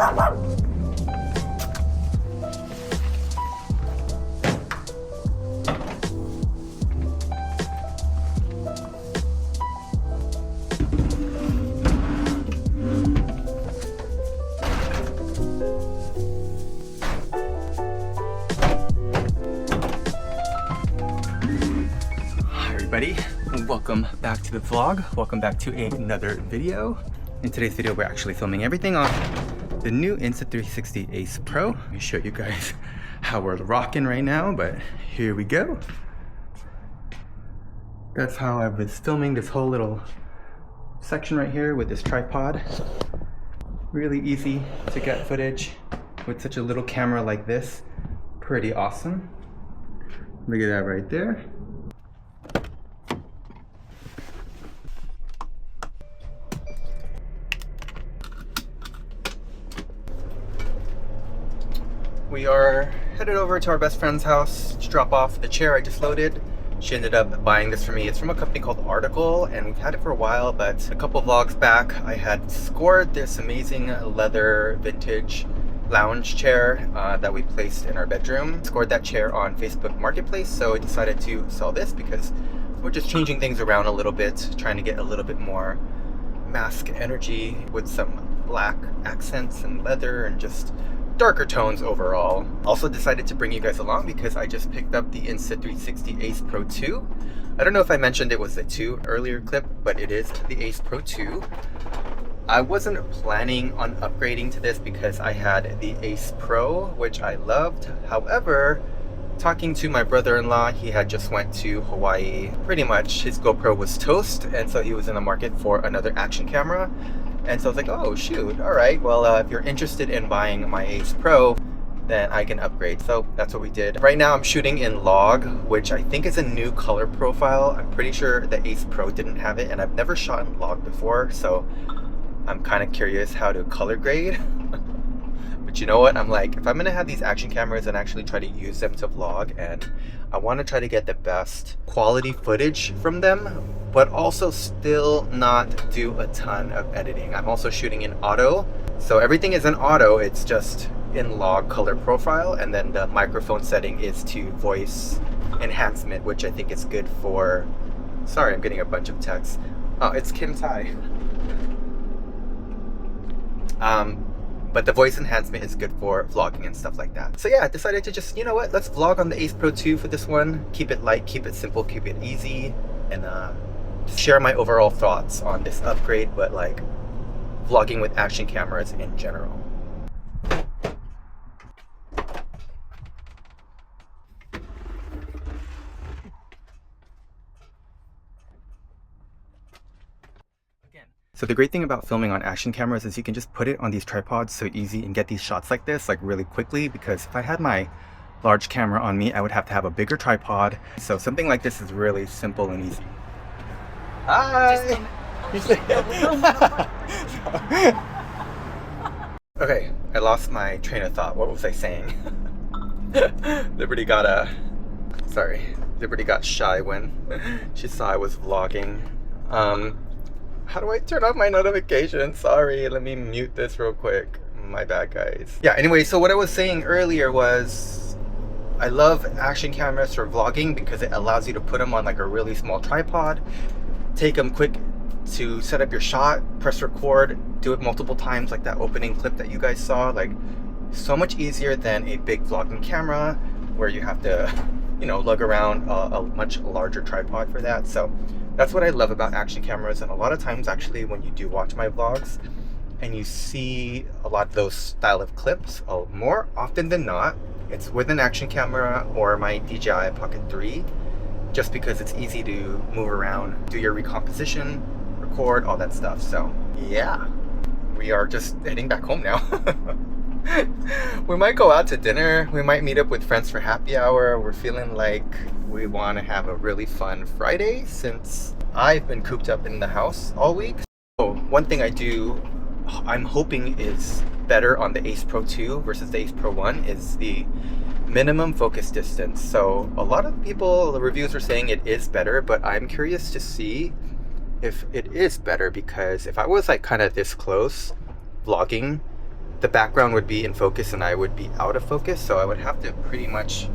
Everybody, welcome back to the vlog. Welcome back to another video. In today's video, we're actually filming everything on the new Insta360 Ace Pro. Let me show you guys how we're rocking right now, but here we go. That's how I was filming this whole little section right here with this tripod. Really easy to get footage with such a little camera like this. Pretty awesome. Look at that right there. We are headed over to our best friend's house to drop off the chair I just loaded. She ended up buying this for me. It's from a company called Article, and we've had it for a while, but a couple vlogs back, I had scored this amazing leather vintage lounge chair that we placed in our bedroom. Scored that chair on Facebook Marketplace, so I decided to sell this because we're just changing things around a little bit, trying to get a little bit more mask energy with some black accents and leather and just darker tones overall. Also decided to bring you guys along because I just picked up the Insta360 Ace Pro 2. I don't know if I mentioned it was the 2 earlier clip, but it is the Ace Pro 2. I wasn't planning on upgrading to this because I had the Ace Pro, which I loved. However, talking to my brother-in-law, he had just went to Hawaii. Pretty much his GoPro was toast, and so he was in the market for another action camera. And so I was like, oh shoot, all right, well, if you're interested in buying my Ace Pro, then I can upgrade. So that's what we did. Right now I'm shooting in log, which I think is a new color profile. I'm pretty sure the Ace Pro didn't have it, and I've never shot in log before, so I'm kind of curious how to color grade. But you know what, I'm like, if I'm gonna have these action cameras and actually try to use them to vlog, and I want to try to get the best quality footage from them, but also still not do a ton of editing. I'm also shooting in auto, so everything is in auto, it's just in log color profile, and then the microphone setting is to voice enhancement, which I think is good for, sorry, I'm getting a bunch of texts. Oh, it's Kim Tai. But the voice enhancement is good for vlogging and stuff like that. So yeah, I decided to just, you know what, let's vlog on the Ace Pro 2 for this one. Keep it light, keep it simple, keep it easy, and just share my overall thoughts on this upgrade, but like vlogging with action cameras in general. So the great thing about filming on action cameras is you can just put it on these tripods so easy and get these shots like this like really quickly, because if I had my large camera on me, I would have to have a bigger tripod. So something like this is really simple and easy. Hi! Okay, I lost my train of thought. What was I saying? Liberty got shy when she saw I was vlogging. How do I turn off my notifications? Sorry, let me mute this real quick. My bad, guys. Yeah, anyway, so what I was saying earlier was I love action cameras for vlogging because it allows you to put them on like a really small tripod, take them quick to set up your shot, press record, do it multiple times like that opening clip that you guys saw. Like, so much easier than a big vlogging camera where you have to, you know, lug around a much larger tripod for that. So that's what I love about action cameras. And a lot of times actually when you do watch my vlogs and you see a lot of those style of clips, more often than not, it's with an action camera or my DJI Pocket 3, just because it's easy to move around, do your recomposition, record, all that stuff. So yeah, we are just heading back home now. We might go out to dinner, we might meet up with friends for happy hour. We're feeling like we want to have a really fun Friday since I've been cooped up in the house all week. So one thing I'm hoping is better on the Ace Pro 2 versus the Ace Pro 1 is the minimum focus distance. So a lot of people, the reviews are saying it is better, but I'm curious to see if it is better, because if I was like kind of this close vlogging, the background would be in focus and I would be out of focus, so I would have to pretty much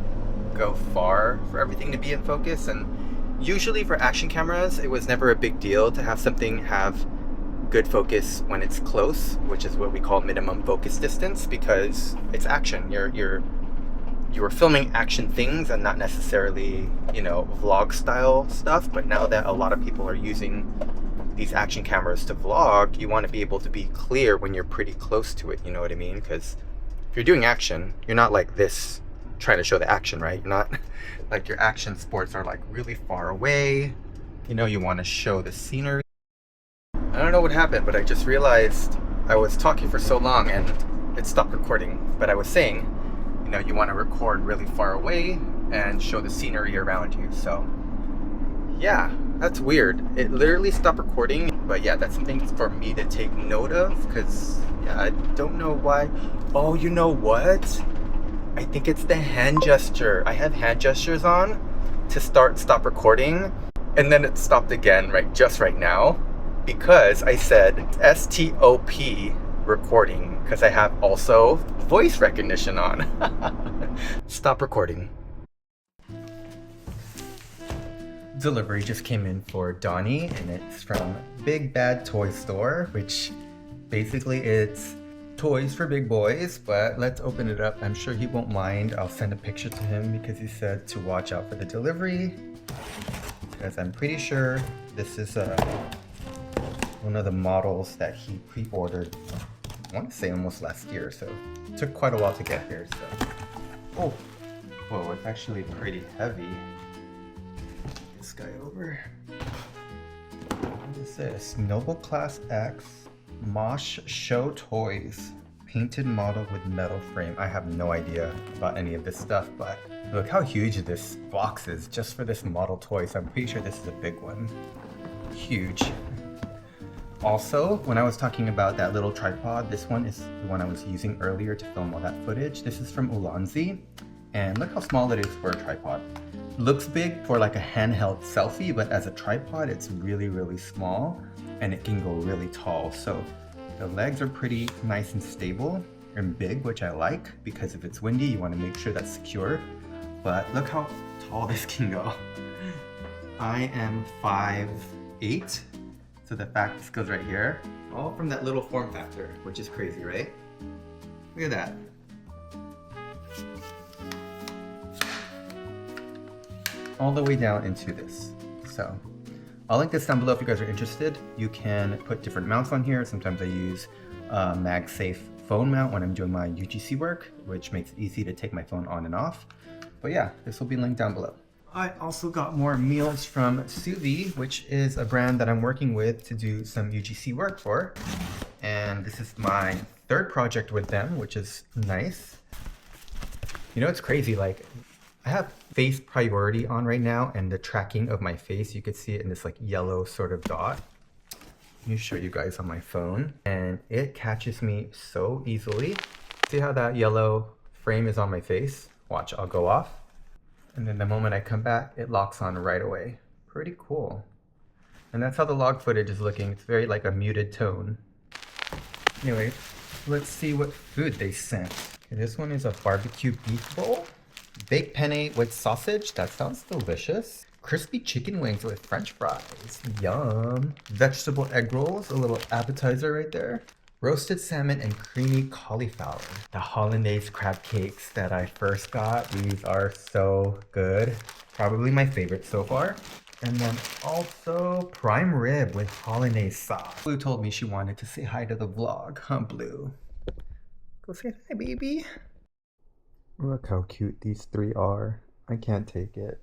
go far for everything to be in focus. And usually for action cameras, it was never a big deal to have something have good focus when it's close, which is what we call minimum focus distance, because it's action. You're filming action things and not necessarily, you know, vlog style stuff. But now that a lot of people are using these action cameras to vlog, you want to be able to be clear when you're pretty close to it, you know what I mean? Because if you're doing action, you're not like this trying to show the action, right? You're not like your action sports are like really far away. You know, you want to show the scenery. I don't know what happened, but I just realized I was talking for so long and it stopped recording. But I was saying, you know, you want to record really far away and show the scenery around you. So yeah, that's weird. It literally stopped recording. But yeah, that's something for me to take note of, because yeah, I don't know why. Oh, you know what? I think it's the hand gesture. I have hand gestures on to stop recording, and then it stopped again just right now, because I said STOP recording, because I have also voice recognition on. Stop recording. Delivery just came in for Donnie, and it's from Big Bad Toy Store, which basically it's toys for big boys. But let's open it up. I'm sure he won't mind. I'll send a picture to him because he said to watch out for the delivery, because I'm pretty sure this is one of the models that he pre-ordered, I want to say almost last year, so it took quite a while to get here. So oh, whoa, it's actually pretty heavy. This guy over. What is this? Noble Class X Mosh Show Toys. Painted model with metal frame. I have no idea about any of this stuff, but look how huge this box is just for this model toy. So I'm pretty sure this is a big one. Huge. Also, when I was talking about that little tripod, this one is the one I was using earlier to film all that footage. This is from Ulanzi, and look how small it is for a tripod. Looks big for like a handheld selfie, but as a tripod, it's really, really small, and it can go really tall. So the legs are pretty nice and stable and big, which I like, because if it's windy, you want to make sure that's secure. But look how tall this can go. I am 5'8". So the fact this goes right here, all from that little form factor, which is crazy, right? Look at that. All the way down into this. So I'll link this down below if you guys are interested. You can put different mounts on here. Sometimes I use a MagSafe phone mount when I'm doing my UGC work, which makes it easy to take my phone on and off. But yeah, this will be linked down below. I also got more meals from Suvi, which is a brand that I'm working with to do some UGC work for. And this is my third project with them, which is nice. You know, it's crazy, like I have face priority on right now, and the tracking of my face, you could see it in this like yellow sort of dot. Let me show you guys on my phone, and it catches me so easily. See how that yellow frame is on my face? Watch, I'll go off. And then the moment I come back, it locks on right away. Pretty cool. And that's how the log footage is looking. It's very like a muted tone. Anyway, let's see what food they sent. Okay, this one is a barbecue beef bowl. Baked penne with sausage. That sounds delicious. Crispy chicken wings with french fries. Yum. Vegetable egg rolls. A little appetizer right there. Roasted salmon and creamy cauliflower. The hollandaise crab cakes that I first got. These are so good. Probably my favorite so far. And then also prime rib with hollandaise sauce. Blue told me she wanted to say hi to the vlog. Huh, Blue? Go say hi, baby. Look how cute these three are. I can't take it.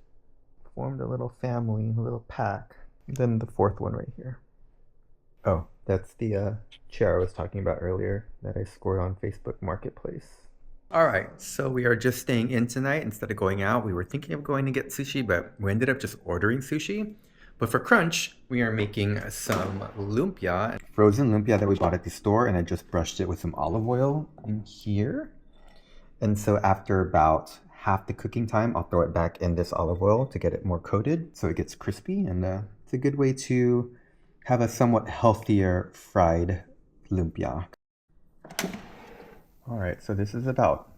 Formed a little family, a little pack. And then the fourth one right here. Oh, that's the chair I was talking about earlier that I scored on Facebook Marketplace. All right, so we are just staying in tonight instead of going out. We were thinking of going to get sushi, but we ended up just ordering sushi. But for crunch, we are making some lumpia. Frozen lumpia that we bought at the store, and I just brushed it with some olive oil in here. And so after about half the cooking time, I'll throw it back in this olive oil to get it more coated so it gets crispy. And it's a good way to have a somewhat healthier fried lumpia. All right, so this is about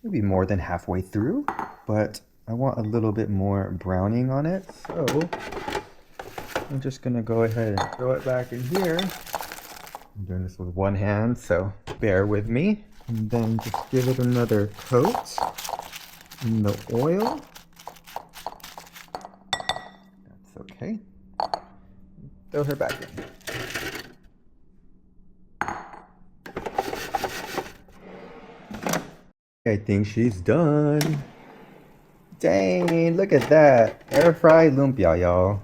maybe more than halfway through, but I want a little bit more browning on it, so I'm just gonna go ahead and throw it back in here. I'm doing this with one hand, so bear with me. And then just give it another coat in the oil. That's okay. Throw her back in. I think she's done. Dang, look at that. Air fried lumpia, y'all.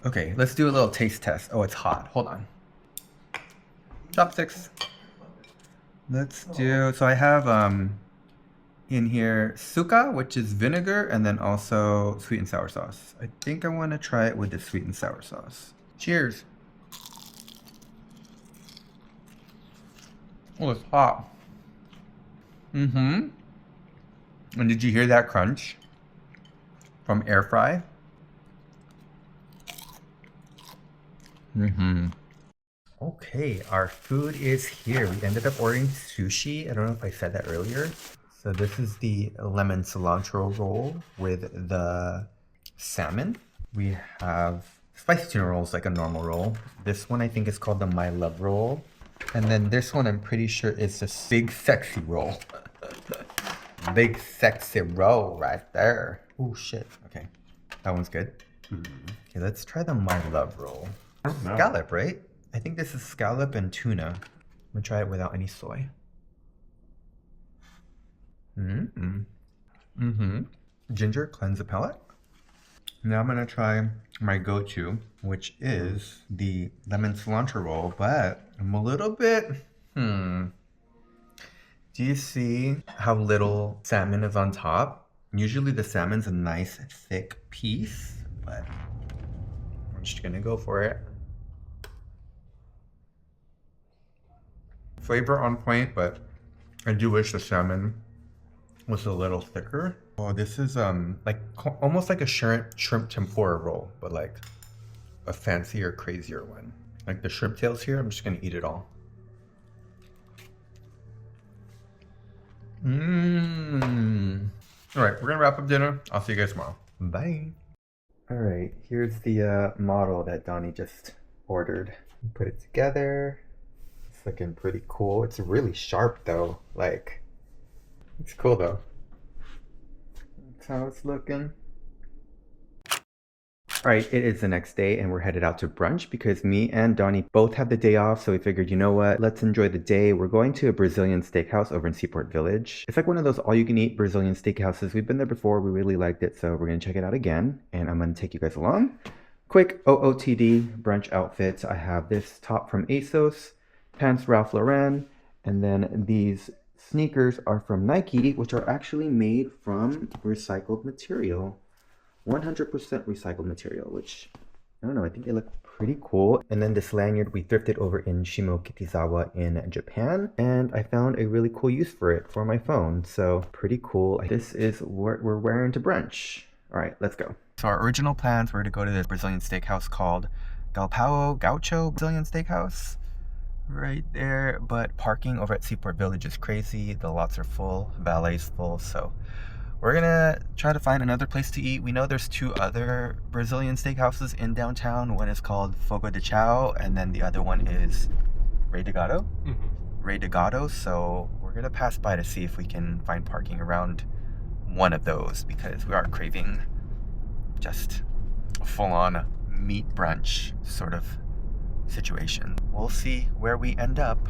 Okay, let's do a little taste test. Oh, it's hot. Hold on. Chopsticks. Let's do, so I have in here suka, which is vinegar, and then also sweet and sour sauce. I think I want to try it with the sweet and sour sauce. Cheers. Oh, it's hot. And did you hear that crunch from air fry? Okay, our food is here. We ended up ordering sushi. I don't know if I said that earlier. So this is the lemon cilantro roll with the salmon. We have spicy tuna rolls, like a normal roll. This one I think is called the My Love roll. And then this one I'm pretty sure is a big sexy roll. Big sexy roll right there. Oh shit. Okay, that one's good. Okay, let's try the My Love roll. Scallop, right? I think this is scallop and tuna. I'm gonna try it without any soy. Ginger, cleanse the palate. Now I'm gonna try my go-to, which is the lemon cilantro roll, but I'm a little bit, Do you see how little salmon is on top? Usually the salmon's a nice thick piece, but I'm just gonna go for it. Flavor on point, but I do wish the salmon was a little thicker. Oh, this is like almost like a shrimp tempura roll, but like a fancier, crazier one. Like the shrimp tails here, I'm just gonna eat it all. All right, we're gonna wrap up dinner. I'll see you guys tomorrow. Bye. All right, here's the model that Donnie just ordered. Put it together. It's looking pretty cool. It's really sharp though. Like, it's cool though. That's how it's looking. Alright, it is the next day and we're headed out to brunch because me and Donnie both have the day off, so we figured, you know what, let's enjoy the day. We're going to a Brazilian steakhouse over in Seaport Village. It's like one of those all-you-can-eat Brazilian steakhouses. We've been there before, we really liked it, so we're going to check it out again, and I'm going to take you guys along. Quick OOTD brunch outfits. I have this top from ASOS, pants Ralph Lauren, and then these sneakers are from Nike, which are actually made from recycled material. 100% recycled material, which, I don't know, I think they look pretty cool. And then this lanyard we thrifted over in Shimokitazawa in Japan, and I found a really cool use for it for my phone, so pretty cool. This is what we're wearing to brunch. All right, let's go. So our original plans were to go to this Brazilian steakhouse called Galpão Gaucho Brazilian Steakhouse. Right there, but parking over at Seaport Village is crazy. The lots are full, valet's full, so we're gonna try to find another place to eat. We know there's two other Brazilian steakhouses in downtown. One is called Fogo de Chao, and then the other one is Rei de Gado. Rei de Gado, so we're gonna pass by to see if we can find parking around one of those because we are craving just a full-on meat brunch sort of situation. We'll see where we end up.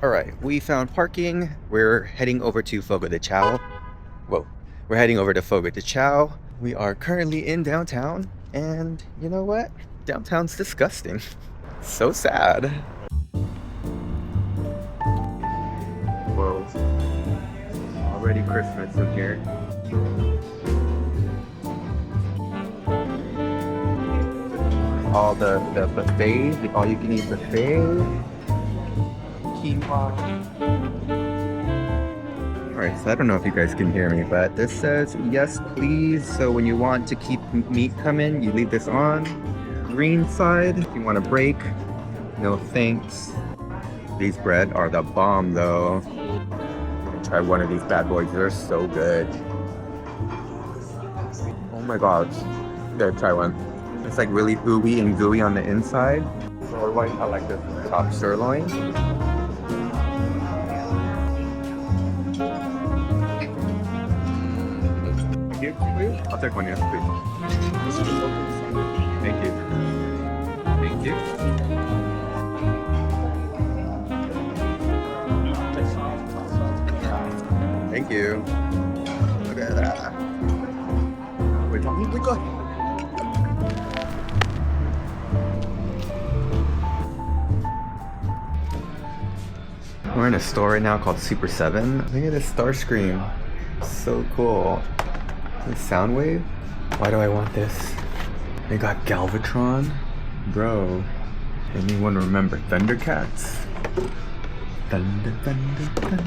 All right, we found parking. We're heading over to Fogo de Chao. Whoa, we're heading over to Fogo de Chao. We are currently in downtown, and you know what? Downtown's disgusting. So sad. Whoa, already Christmas in here. All the buffets, the all-you-can-eat buffet. Quinoa. Alright, so I don't know if you guys can hear me, but this says yes please. So when you want to keep meat coming, you leave this on. green side if you want a break. No thanks. These bread are the bomb though. Try one of these bad boys. They're so good. Oh my gosh. Gotta try one. It's like really ooey and gooey on the inside. Sirloin, I like this top sirloin. Thank you. I'll take one, yes, please. Thank you. Thank you. Thank you. Look at that. Wait, we go. We're in a store right now called Super 7. Look at this Starscream. So cool. This sound wave? Why do I want this? They got Galvatron. Bro. Anyone remember Thundercats? Thunder, thunder, thunder.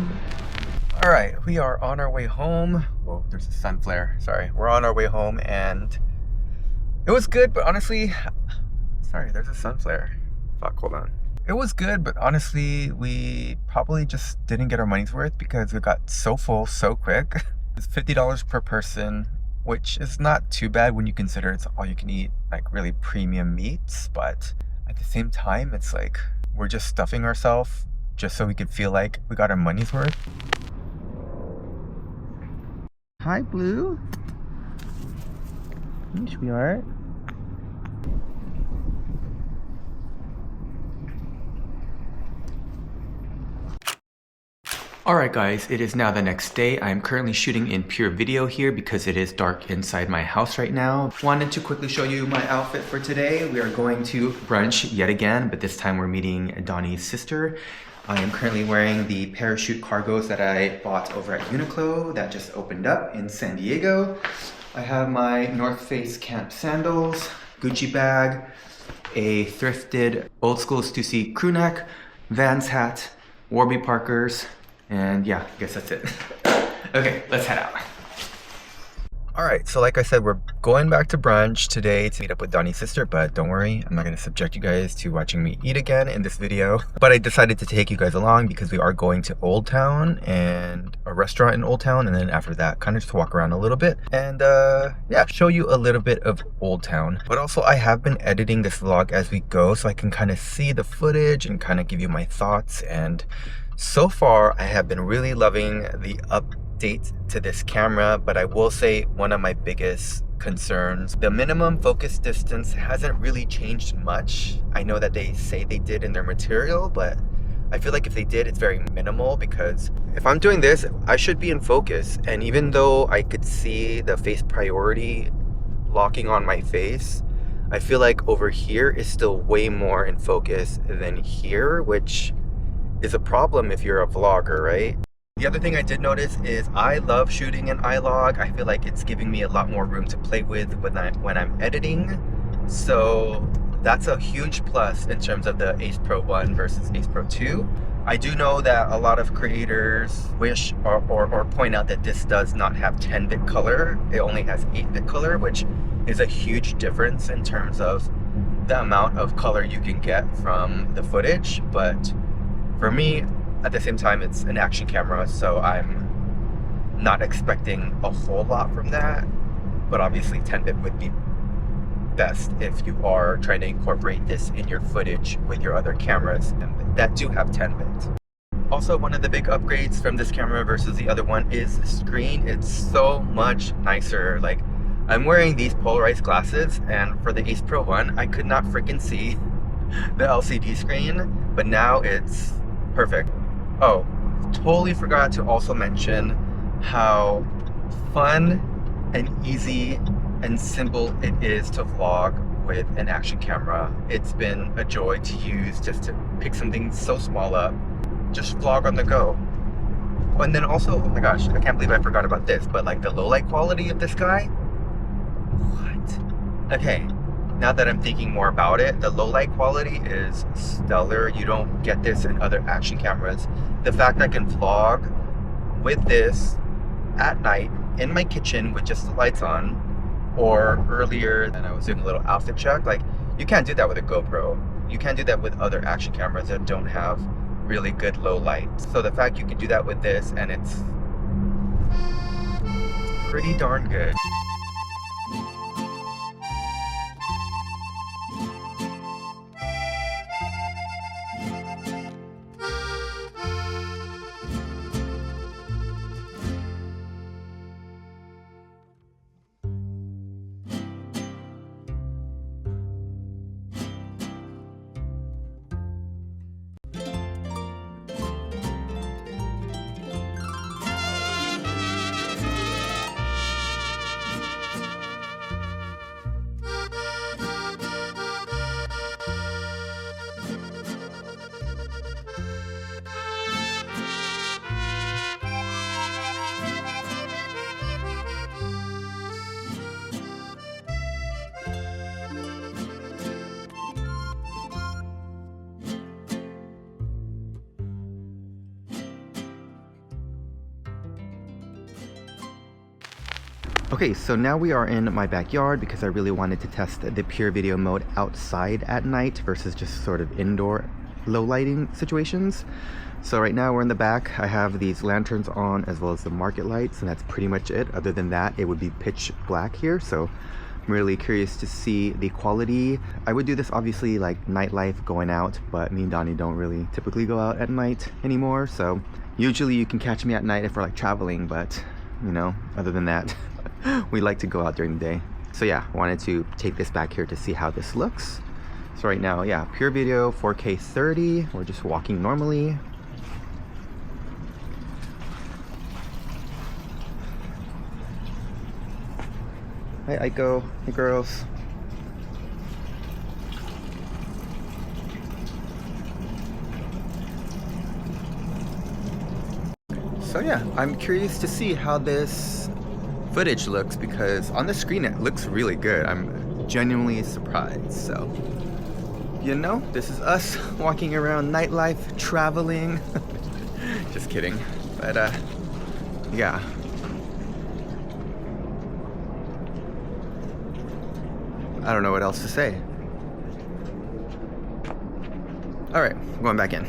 Alright, we are on our way home. Whoa, there's a sun flare. Sorry. We're on our way home and it was good, but honestly... Sorry, there's a sun flare. Fuck, hold on. It was good, but honestly, we probably just didn't get our money's worth because we got so full so quick. It's $50 per person, which is not too bad when you consider it's all you can eat, like really premium meats. But at the same time, it's like we're just stuffing ourselves just so we could feel like we got our money's worth. Hi, Blue. Hey, sweetheart. Alright guys, it is now the next day. I am currently shooting in pure video here because it is dark inside my house right now. Wanted to quickly show you my outfit for today. We are going to brunch yet again, but this time we're meeting Donnie's sister. I am currently wearing the parachute cargos that I bought over at Uniqlo that just opened up in San Diego. I have my North Face camp sandals, Gucci bag, a thrifted old school Stussy crew neck, Vans hat, Warby Parkers, and yeah, I guess that's it. Okay, let's head out. Alright, so like I said, we're going back to brunch today to meet up with Donnie's sister, but don't worry, I'm not going to subject you guys to watching me eat again in this video. But I decided to take you guys along because we are going to Old Town and a restaurant in Old Town, and then after that, kind of just walk around a little bit and yeah, show you a little bit of Old Town. But also, I have been editing this vlog as we go so I can kind of see the footage and kind of give you my thoughts. And so far, I have been really loving the update to this camera, but I will say one of my biggest concerns, the minimum focus distance hasn't really changed much. I know that they say they did in their material, but I feel like if they did, it's very minimal because if I'm doing this, I should be in focus. And even though I could see the face priority locking on my face, I feel like over here is still way more in focus than here, which is a problem if you're a vlogger, right? The other thing I did notice is I love shooting in iLog. I feel like it's giving me a lot more room to play with when I'm editing. So that's a huge plus in terms of the Ace Pro 1 versus Ace Pro 2. I do know that a lot of creators wish or point out that this does not have 10-bit color. It only has 8-bit color, which is a huge difference in terms of the amount of color you can get from the footage. But for me, at the same time, it's an action camera, so I'm not expecting a whole lot from that. But obviously 10-bit would be best if you are trying to incorporate this in your footage with your other cameras that do have 10-bit. Also, one of the big upgrades from this camera versus the other one is the screen. It's so much nicer. Like, I'm wearing these polarized glasses, and for the Ace Pro 1, I could not freaking see the LCD screen, but now it's perfect. Oh, totally forgot to also mention how fun and easy and simple it is to vlog with an action camera. It's been a joy to use just to pick something so small up, just vlog on the go. Oh, and then also, oh my gosh, I can't believe I forgot about this, but like the low light quality of this guy. What? Okay. Now that I'm thinking more about it, the low light quality is stellar. You don't get this in other action cameras. The fact I can vlog with this at night in my kitchen with just the lights on, or earlier when I was doing a little outfit check, like You can't do that with a GoPro. You can't do that with other action cameras that don't have really good low light. So the fact you can do that with this, and it's pretty darn good. Okay, so now we are in my backyard because I really wanted to test the pure video mode outside at night versus just sort of indoor low lighting situations. So right now we're in the back. I have these lanterns on as well as the market lights, and that's pretty much it. Other than that, it would be pitch black here. So I'm really curious to see the quality. I would do this obviously like nightlife going out, but me and Donnie don't really typically go out at night anymore. So usually you can catch me at night if we're like traveling, but you know, other than that, we like to go out during the day. So yeah, wanted to take this back here to see how this looks. So right now, yeah, pure video, 4K 30. We're just walking normally. Hi, Aiko. Hey, girls. So yeah, I'm curious to see how this footage looks because on the screen it looks really good. I'm genuinely surprised. So, you know, this is us walking around nightlife, traveling. Just kidding. But yeah. I don't know what else to say. All right, going back in.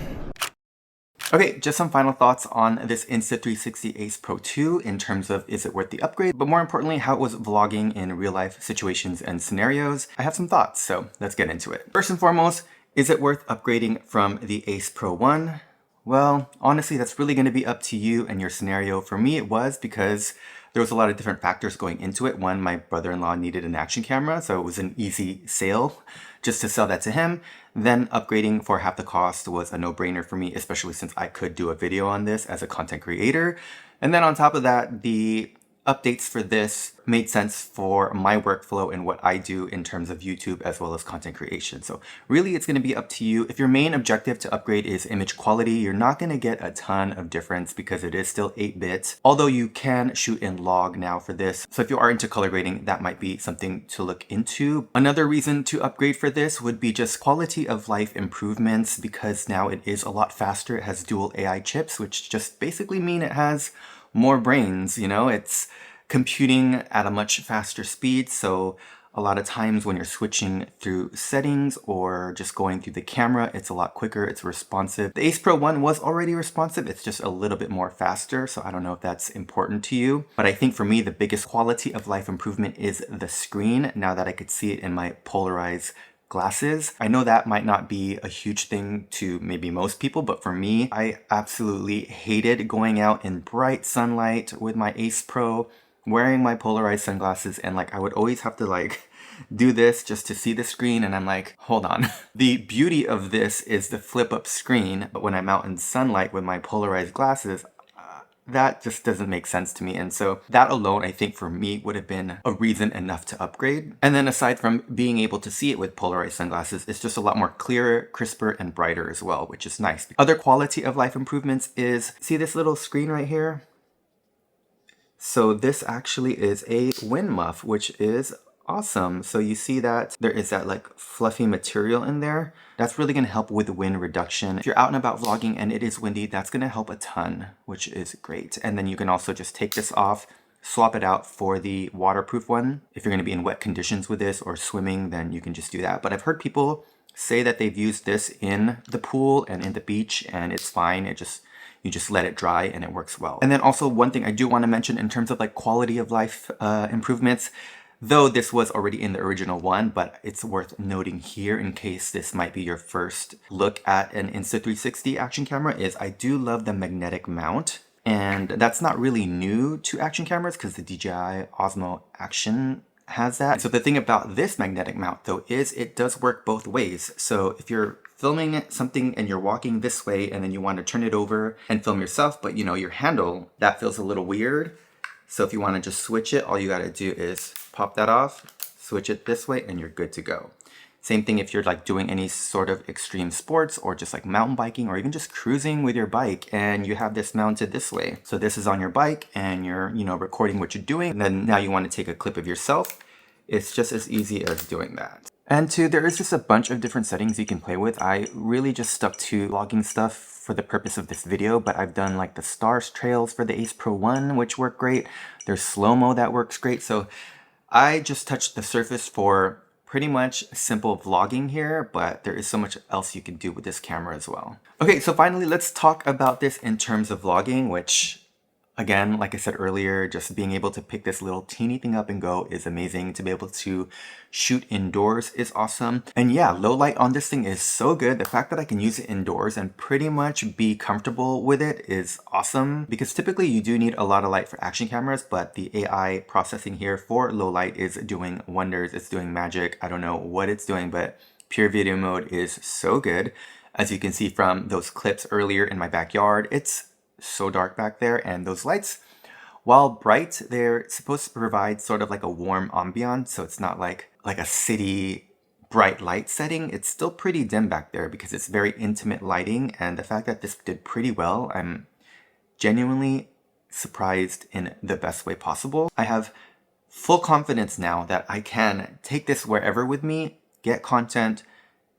Okay, just some final thoughts on this Insta360 Ace Pro 2 in terms of is it worth the upgrade, but more importantly, how it was vlogging in real life situations and scenarios. I have some thoughts, so let's get into it. First and foremost, is it worth upgrading from the Ace Pro 1? Well, honestly, that's really going to be up to you and your scenario. For me, it was because there was a lot of different factors going into it. One, my brother-in-law needed an action camera, so it was an easy sale just to sell that to him. Then upgrading for half the cost was a no-brainer for me, especially since I could do a video on this as a content creator. And then on top of that, the updates for this made sense for my workflow and what I do in terms of YouTube as well as content creation. So really it's going to be up to you. If your main objective to upgrade is image quality, you're not going to get a ton of difference because it is still 8-bit, although you can shoot in log now for this. So if you are into color grading, that might be something to look into. Another reason to upgrade for this would be just quality of life improvements because now it is a lot faster. It has dual AI chips, which just basically mean it has more brains, you know, it's computing at a much faster speed. So a lot of times when you're switching through settings or just going through the camera, it's a lot quicker, it's responsive. The Ace Pro 1 was already responsive, it's just a little bit more faster. So I don't know if that's important to you, but I think for me, the biggest quality of life improvement is the screen. Now that I could see it in my polarized glasses. I know that might not be a huge thing to maybe most people, but for me, I absolutely hated going out in bright sunlight with my Ace Pro, wearing my polarized sunglasses, and like I would always have to like do this just to see the screen, and I'm like, hold on. The beauty of this is the flip up screen, but when I'm out in sunlight with my polarized glasses, that just doesn't make sense to me. And so that alone, I think for me would have been a reason enough to upgrade. And then aside from being able to see it with polarized sunglasses, it's just a lot more clearer, crisper, and brighter as well, which is nice. Other quality of life improvements is, see this little screen right here? So this actually is a wind muff, which is awesome. So you see that there is that like fluffy material in there. That's really going to help with wind reduction. If you're out and about vlogging and it is windy, that's going to help a ton, which is great. And then you can also just take this off, swap it out for the waterproof one. If you're going to be in wet conditions with this or swimming, then you can just do that. But I've heard people say that they've used this in the pool and in the beach, and it's fine. You just let it dry and it works well. And then also one thing I do want to mention in terms of like quality of life improvements, though this was already in the original one, but it's worth noting here in case this might be your first look at an Insta360 action camera, is I do love the magnetic mount. And that's not really new to action cameras because the DJI Osmo Action has that. So the thing about this magnetic mount though is it does work both ways. So if you're filming something and you're walking this way and then you want to turn it over and film yourself, but you know, your handle, that feels a little weird. So if you want to just switch it, all you got to do is pop that off, switch it this way, and you're good to go. Same thing if you're like doing any sort of extreme sports or just like mountain biking or even just cruising with your bike and you have this mounted this way. So this is on your bike and you're, you know, recording what you're doing. And then now you want to take a clip of yourself. It's just as easy as doing that. And there is just a bunch of different settings you can play with. I really just stuck to vlogging stuff for the purpose of this video, but I've done like the stars trails for the Ace Pro 1, which work great. There's slow-mo that works great. So I just touched the surface for pretty much simple vlogging here, but there is so much else you can do with this camera as well. Okay, so finally, let's talk about this in terms of vlogging, which again, like I said earlier, just being able to pick this little teeny thing up and go is amazing. To be able to shoot indoors is awesome. And yeah, low light on this thing is so good. The fact that I can use it indoors and pretty much be comfortable with it is awesome, because typically you do need a lot of light for action cameras, but the AI processing here for low light is doing wonders. It's doing magic. I don't know what it's doing, but pure video mode is so good. As you can see from those clips earlier in my backyard, it's so dark back there, and those lights, while bright, they're supposed to provide sort of like a warm ambiance, so it's not like a city bright light setting. It's still pretty dim back there because it's very intimate lighting, and the fact that this did pretty well, I'm genuinely surprised in the best way possible. I have full confidence now that I can take this wherever with me, get content,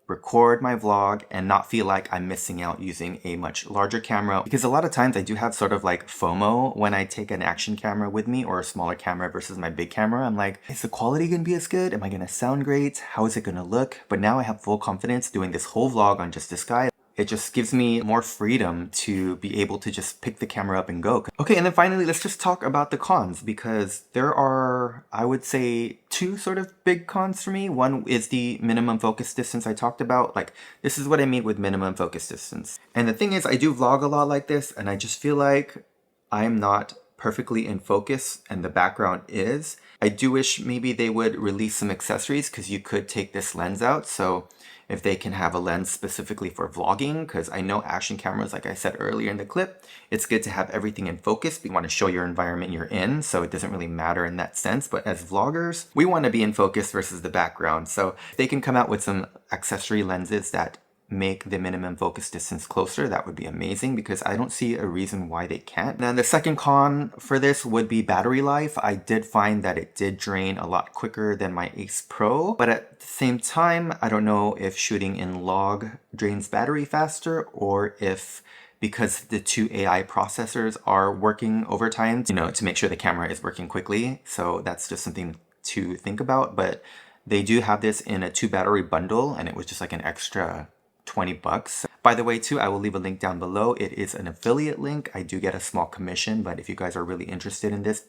record my vlog, and not feel like I'm missing out using a much larger camera. Because a lot of times I do have sort of like FOMO when I take an action camera with me or a smaller camera versus my big camera. I'm like, is the quality gonna be as good? Am I gonna sound great? How is it gonna look? But now I have full confidence doing this whole vlog on just this guy. It just gives me more freedom to be able to just pick the camera up and go. Okay, and then finally, let's just talk about the cons, because there are, I would say, two sort of big cons for me. One is the minimum focus distance I talked about. Like, this is what I mean with minimum focus distance. And the thing is, I do vlog a lot like this, and I just feel like I'm not perfectly in focus and the background is. I do wish maybe they would release some accessories, because you could take this lens out. So if they can have a lens specifically for vlogging, because I know action cameras, like I said earlier in the clip, it's good to have everything in focus. You want to show your environment you're in, so it doesn't really matter in that sense. But as vloggers, we want to be in focus versus the background. So if they can come out with some accessory lenses that make the minimum focus distance closer, that would be amazing, because I don't see a reason why they can't. Now the second con for this would be battery life. I did find that it did drain a lot quicker than my Ace Pro, but at the same time, I don't know if shooting in log drains battery faster, or if because the two AI processors are working overtime, you know, to make sure the camera is working quickly. So that's just something to think about. But they do have this in a 2 battery bundle, and it was just like an extra $20. By the way, too, I will leave a link down below. It is an affiliate link. I do get a small commission, but if you guys are really interested in this,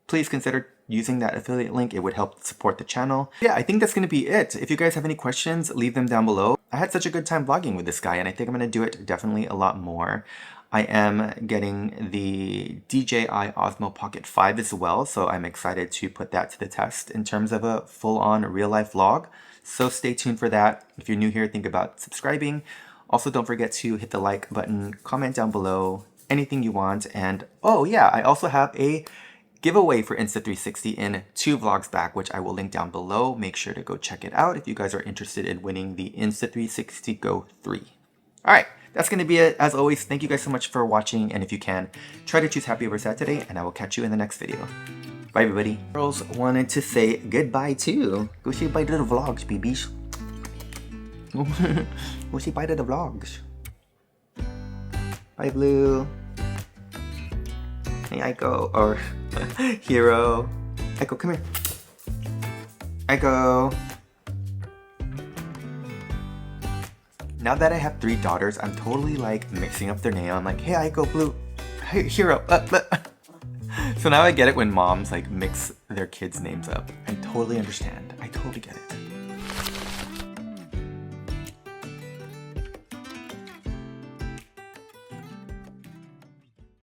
please consider using that affiliate link. It would help support the channel. Yeah, I think that's going to be it. If you guys have any questions, leave them down below. I had such a good time vlogging with this guy, and I think I'm going to do it definitely a lot more. I am getting the DJI Osmo Pocket 5 as well, so I'm excited to put that to the test in terms of a full-on real-life vlog. So stay tuned for that. If you're new here, think about subscribing. Also, don't forget to hit the like button, comment down below, anything you want. And oh yeah, I also have a giveaway for Insta360 in 2 vlogs back, which I will link down below. Make sure to go check it out if you guys are interested in winning the Insta360 Go 3. All right, that's going to be it. As always, thank you guys so much for watching. And if you can, try to choose happy over Saturday, and I will catch you in the next video. Bye, everybody. Girls wanted to say goodbye too. Go say bye to the vlogs, babies. Go say bye to the vlogs. Bye, Blue. Hey, Aiko, or Hero. Aiko, come here. Aiko. Now that I have 3 daughters, I'm totally like mixing up their name. I'm like, hey, Aiko, Blue. Hey, Hero. So now I get it when moms like mix their kids' names up. I totally understand. I totally get it.